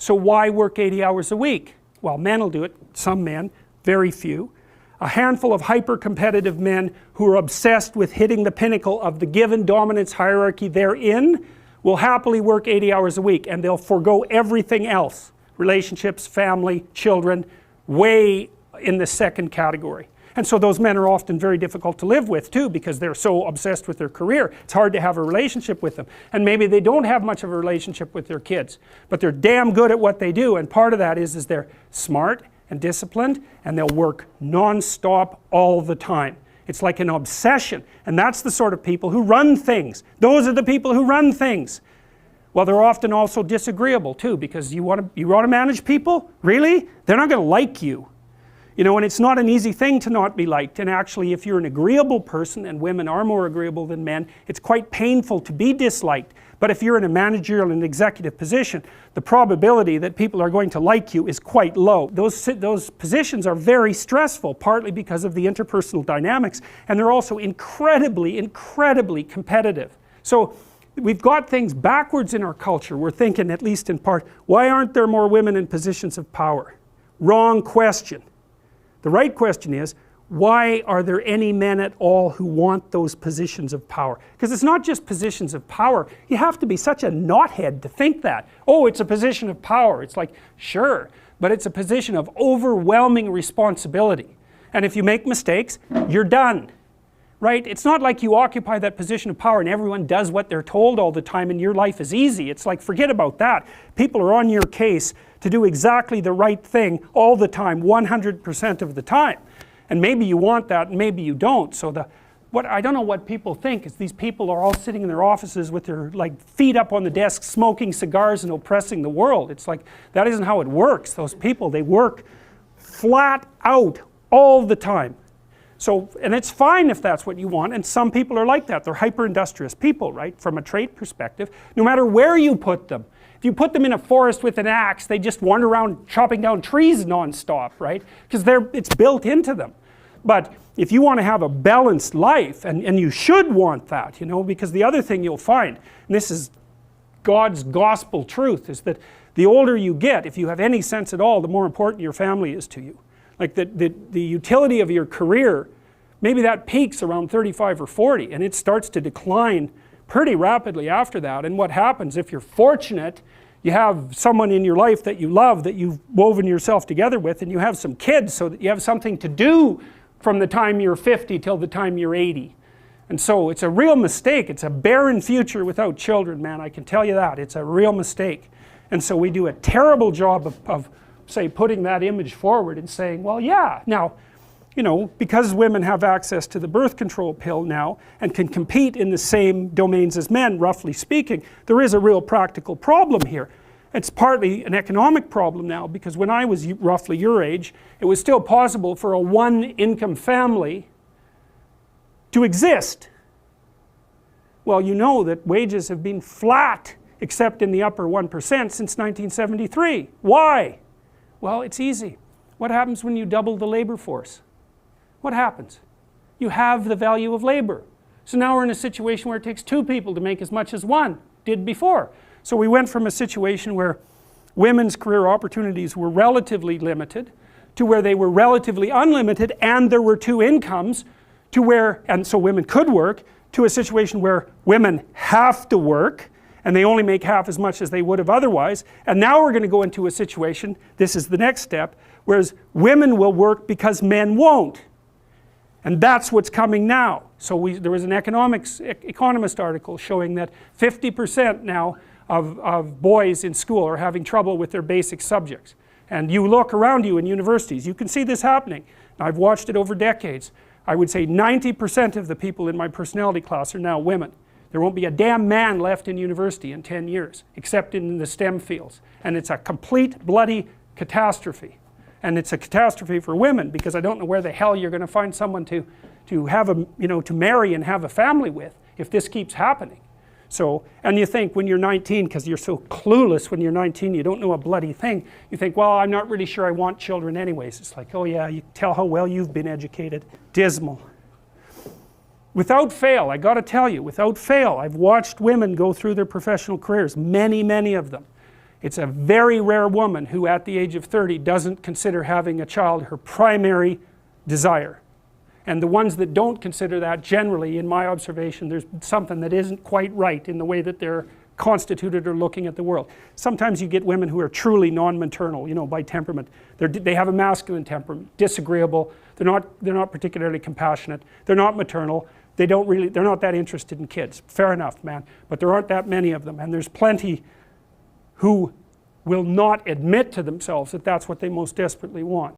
So why work 80 hours a week? Well, men will do it, some men, very few. A handful of hyper-competitive men who are obsessed with hitting the pinnacle of the given dominance hierarchy they're in will happily work 80 hours a week, and they'll forego everything else. Relationships, family, children, way in the second category. And so those men are often very difficult to live with too, because they're so obsessed with their career. It's hard to have a relationship with them. And maybe they don't have much of a relationship with their kids, but they're damn good at what they do, and part of that is they're smart and disciplined, and they'll work non-stop all the time. It's like an obsession, and that's the sort of people who run things. Those are the people who run things. Well, they're often also disagreeable too, because you want to manage people? Really? They're not going to like you. You know, and it's not an easy thing to not be liked, and actually if you're an agreeable person, and women are more agreeable than men, it's quite painful to be disliked. But if you're in a managerial and executive position, the probability that people are going to like you is quite low. Those positions are very stressful, partly because of the interpersonal dynamics, and they're also incredibly, incredibly competitive. So we've got things backwards in our culture. We're thinking, at least in part, why aren't there more women in positions of power? Wrong question. The right question is, why are there any men at all who want those positions of power? Because it's not just positions of power. You have to be such a knothead to think that. Oh, it's a position of power. It's like, sure, but it's a position of overwhelming responsibility. And if you make mistakes, you're done. Right? It's not like you occupy that position of power and everyone does what they're told all the time and your life is easy. It's like, forget about that. People are on your case to do exactly the right thing all the time, 100% of the time. And maybe you want that and maybe you don't. So I don't know what people think is these people are all sitting in their offices with their feet up on the desk smoking cigars and oppressing the world. It's like, that isn't how it works. Those people, they work flat out all the time. So, and it's fine if that's what you want, and some people are like that. They're hyper-industrious people, right, from a trait perspective, no matter where you put them. If you put them in a forest with an axe, they just wander around chopping down trees non-stop, right, because it's built into them. But if you want to have a balanced life, and you should want that, you know, because the other thing you'll find, and this is God's gospel truth, is that the older you get, if you have any sense at all, the more important your family is to you. Like the utility of your career, maybe that peaks around 35 or 40 and it starts to decline pretty rapidly after that. And what happens, if you're fortunate, you have someone in your life that you love, that you've woven yourself together with, and you have some kids so that you have something to do from the time you're 50 till the time you're 80. And so it's a real mistake. It's a barren future without children, man, I can tell you that. It's a real mistake. And so we do a terrible job of say, putting that image forward and saying, well, yeah, now, you know, because women have access to the birth control pill now and can compete in the same domains as men, roughly speaking, there is a real practical problem here. It's partly an economic problem now, because when I was roughly your age, it was still possible for a one-income family to exist. Well, you know that wages have been flat, except in the upper 1% since 1973. Why? Well, it's easy. What happens when you double the labor force? What happens? You have the value of labor. So now we're in a situation where it takes two people to make as much as one did before. So we went from a situation where women's career opportunities were relatively limited to where they were relatively unlimited and there were two incomes, to where, and so women could work, to a situation where women have to work and they only make half as much as they would have otherwise. And now we're going to go into a situation, this is the next step, whereas women will work because men won't. And that's what's coming now. So there was an economist article showing that 50% now of boys in school are having trouble with their basic subjects. And you look around you in universities, you can see this happening. I've watched it over decades. I would say 90% of the people in my personality class are now women. There won't be a damn man left in university in 10 years, except in the STEM fields. And it's a complete bloody catastrophe. And it's a catastrophe for women, because I don't know where the hell you're going to find someone to have a, you know, to marry and have a family with if this keeps happening. So, and you think when you're 19, because you're so clueless when you're 19, you don't know a bloody thing, you think, well, I'm not really sure I want children anyways. It's like, oh yeah, you tell how well you've been educated. Dismal. Without fail, I got to tell you, without fail, I've watched women go through their professional careers, many, many of them. It's a very rare woman who at the age of 30 doesn't consider having a child her primary desire. And the ones that don't consider that, generally, in my observation, there's something that isn't quite right in the way that they're constituted or looking at the world. Sometimes you get women who are truly non-maternal, you know, by temperament. They have a masculine temperament, disagreeable, they're not particularly compassionate, they're not maternal, they're not that interested in kids. Fair enough, man, but there aren't that many of them, and there's plenty who will not admit to themselves that that's what they most desperately want.